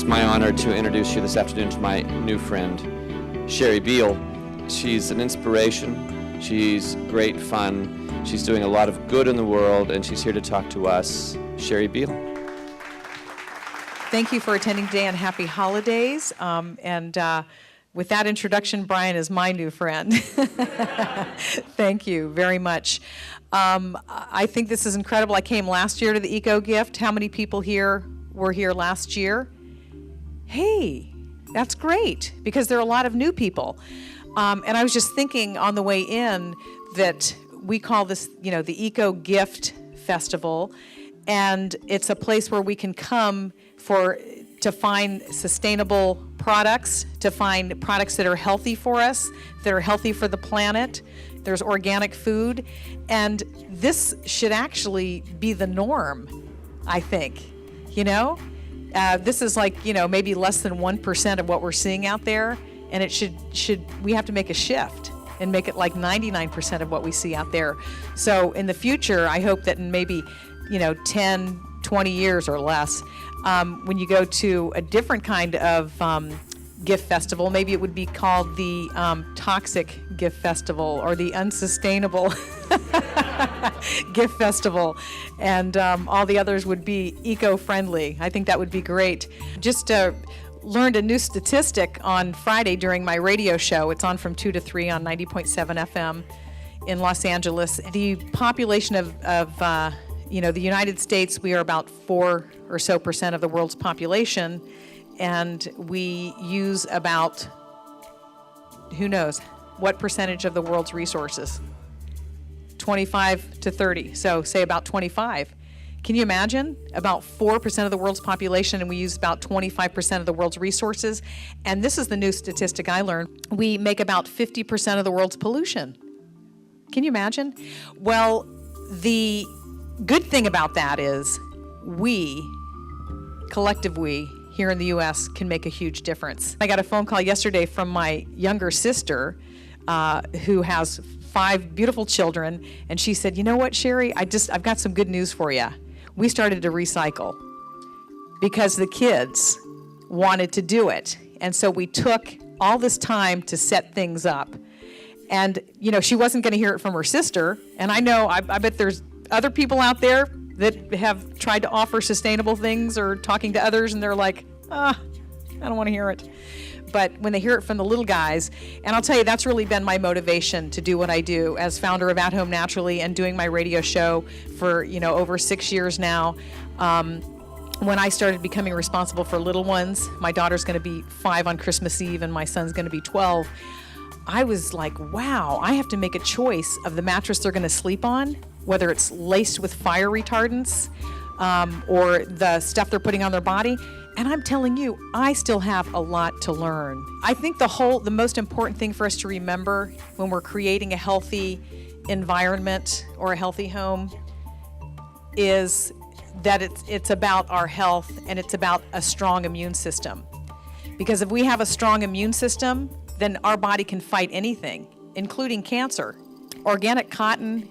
my honor to introduce you this afternoon to my new friend, Sherry Beall. She's an inspiration. She's great fun. She's doing a lot of good in the world, and she's here to talk to us. Sherry Beall. Thank you for attending today, and happy holidays. With that introduction, Brian is my new friend. Thank you very much. I think this is incredible. I came last year to the Eco Gift. How many people here were here last year? Hey, that's great, because there are a lot of new people. And I was just thinking on the way in that we call this, the Eco Gift Festival, and it's a place where we can come to find sustainable products, to find products that are healthy for us, that are healthy for the planet. There's organic food, and this should actually be the norm, I think. This is like, maybe less than 1% of what we're seeing out there, and it we have to make a shift and make it like 99% of what we see out there. So in the future, I hope that in maybe, 10, 20 years or less, when you go to a different kind of gift festival, maybe it would be called the Toxic Gift Festival or the Unsustainable Gift Festival, and all the others would be eco-friendly. I think that would be great. Just learned a new statistic on Friday during my radio show. It's on from 2 to 3 on 90.7 FM in Los Angeles. The population of the United States, we are about 4% or so of the world's population, and we use about, who knows, what percentage of the world's resources? 25 to 30, so say about 25. Can you imagine? About 4% of the world's population, and we use about 25% of the world's resources. And this is the new statistic I learned. We make about 50% of the world's pollution. Can you imagine? Well, the good thing about that is collective we, here in the U.S. can make a huge difference. I got a phone call yesterday from my younger sister, who has 5 beautiful children, and she said, "You know what, Sherry? I've got some good news for you. We started to recycle because the kids wanted to do it, and so we took all this time to set things up." And she wasn't going to hear it from her sister, and I bet there's other people out there that have tried to offer sustainable things or talking to others, and they're like, I don't want to hear it. But when they hear it from the little guys, and I'll tell you, that's really been my motivation to do what I do as founder of At Home Naturally and doing my radio show for, over 6 years now. When I started becoming responsible for little ones, my daughter's going to be 5 on Christmas Eve and my son's going to be 12. I was like, wow, I have to make a choice of the mattress they're going to sleep on, whether it's laced with fire retardants or the stuff they're putting on their body. And I'm telling you, I still have a lot to learn. I think the most important thing for us to remember when we're creating a healthy environment or a healthy home is that it's about our health, and it's about a strong immune system. Because if we have a strong immune system, then our body can fight anything, including cancer. Organic cotton,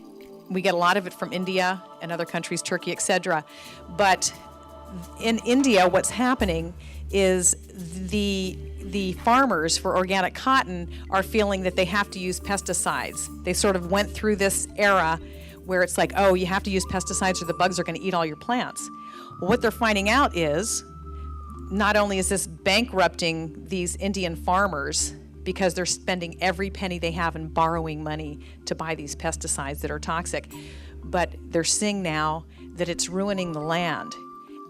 we get a lot of it from India and other countries, Turkey, etc. But in India, what's happening is the farmers for organic cotton are feeling that they have to use pesticides. They sort of went through this era where it's like, oh, you have to use pesticides or the bugs are going to eat all your plants. Well, what they're finding out is not only is this bankrupting these Indian farmers because they're spending every penny they have and borrowing money to buy these pesticides that are toxic, but they're seeing now that it's ruining the land.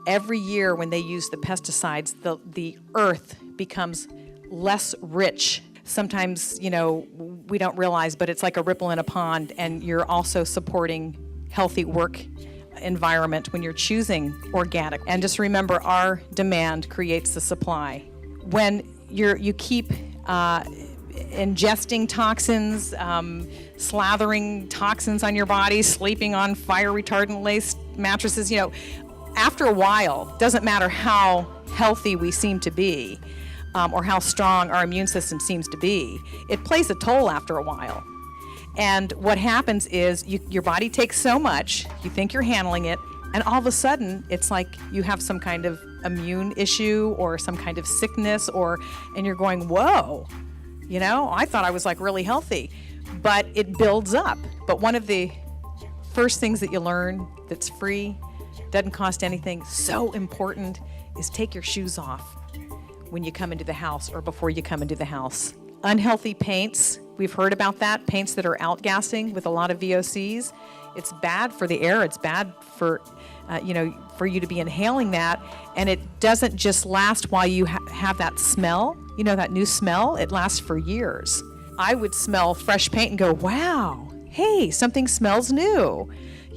Every year when they use the pesticides, the earth becomes less rich. Sometimes, we don't realize, but it's like a ripple in a pond, and you're also supporting healthy work environment when you're choosing organic. And just remember, our demand creates the supply. When you keep ingesting toxins, slathering toxins on your body, sleeping on fire retardant laced mattresses, after a while, doesn't matter how healthy we seem to be or how strong our immune system seems to be, it plays a toll after a while. And what happens is your body takes so much, you think you're handling it, And all of a sudden, it's like you have some kind of immune issue or some kind of sickness, and you're going, whoa, I thought I was like really healthy. But it builds up. But one of the first things that you learn that's free, doesn't cost anything, so important, is take your shoes off when you come into the house or before you come into the house. Unhealthy paints, we've heard about that, paints that are outgassing with a lot of VOCs. It's bad for the air. It's bad for, for you to be inhaling that. And it doesn't just last while you have that smell, that new smell. It lasts for years. I would smell fresh paint and go, wow, hey, something smells new,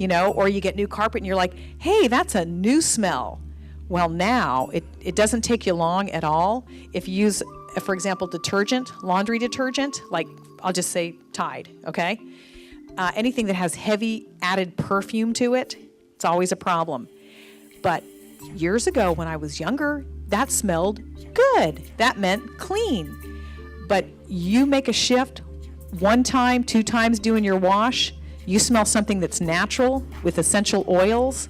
or you get new carpet and you're like, hey, that's a new smell. Well, now it doesn't take you long at all. If you use, for example, laundry detergent, like I'll just say Tide, okay? Anything that has heavy added perfume to it, it's always a problem. But years ago when I was younger, that smelled good. That meant clean. But you make a shift 1 time, 2 times doing your wash, you smell something that's natural with essential oils,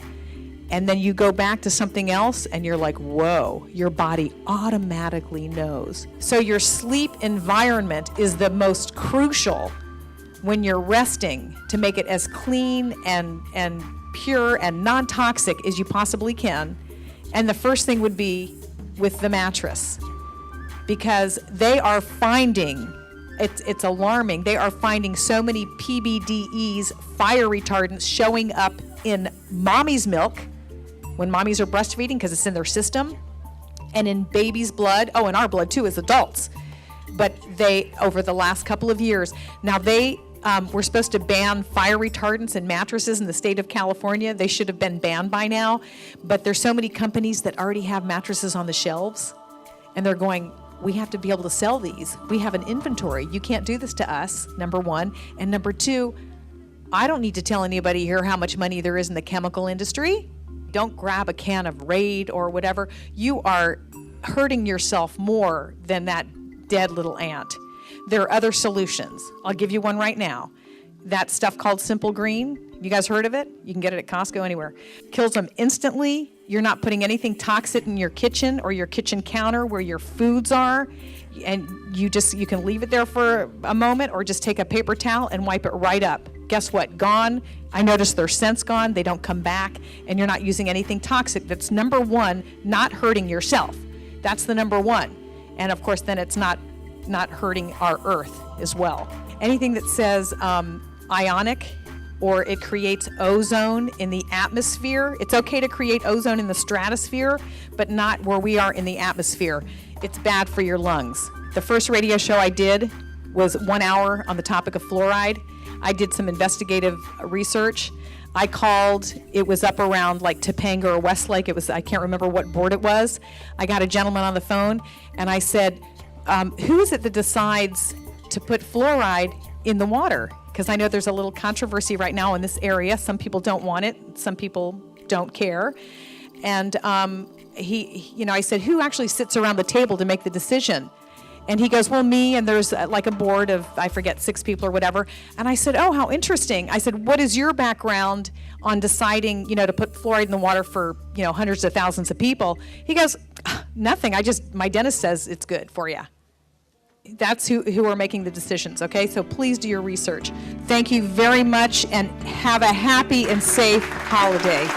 and then you go back to something else and you're like, whoa, your body automatically knows. So your sleep environment is the most crucial when you're resting to make it as clean and pure and non-toxic as you possibly can. And the first thing would be with the mattress, because they are finding, it's alarming, they are finding so many PBDEs, fire retardants, showing up in mommy's milk when mommies are breastfeeding because it's in their system, and in baby's blood, in our blood too as adults. But they, over the last couple of years, now they were supposed to ban fire retardants in mattresses in the state of California. They should have been banned by now, but there's so many companies that already have mattresses on the shelves, and they're going, we have to be able to sell these. We have an inventory. You can't do this to us, number one. And number two, I don't need to tell anybody here how much money there is in the chemical industry. Don't grab a can of Raid or whatever. You are hurting yourself more than that dead little ant. There are other solutions. I'll give you one right now. That stuff called Simple Green, you guys heard of it? You can get it at Costco, anywhere. Kills them instantly. You're not putting anything toxic in your kitchen or your kitchen counter where your foods are. And you can leave it there for a moment or just take a paper towel and wipe it right up. Guess what? Gone. I noticed their scent's gone. They don't come back. And you're not using anything toxic. That's number one, not hurting yourself. That's the number one. And of course, then it's not hurting our earth as well. Anything that says ionic or it creates ozone in the atmosphere. It's okay to create ozone in the stratosphere, but not where we are in the atmosphere. It's bad for your lungs. The first radio show I did was 1 hour on the topic of fluoride. I did some investigative research. I called, it was up around like Topanga or Westlake. I can't remember what board it was. I got a gentleman on the phone and I said, who is it that decides to put fluoride in the water? Because I know there's a little controversy right now in this area. Some people don't want it. Some people don't care. And I said, who actually sits around the table to make the decision? And he goes, well, me, and there's like a board of, I forget, 6 people or whatever. And I said, oh, how interesting. I said, what is your background on deciding, to put fluoride in the water for, hundreds of thousands of people? He goes, nothing. My dentist says it's good for you. That's who are making the decisions, okay? So please do your research. Thank you very much, and have a happy and safe holiday.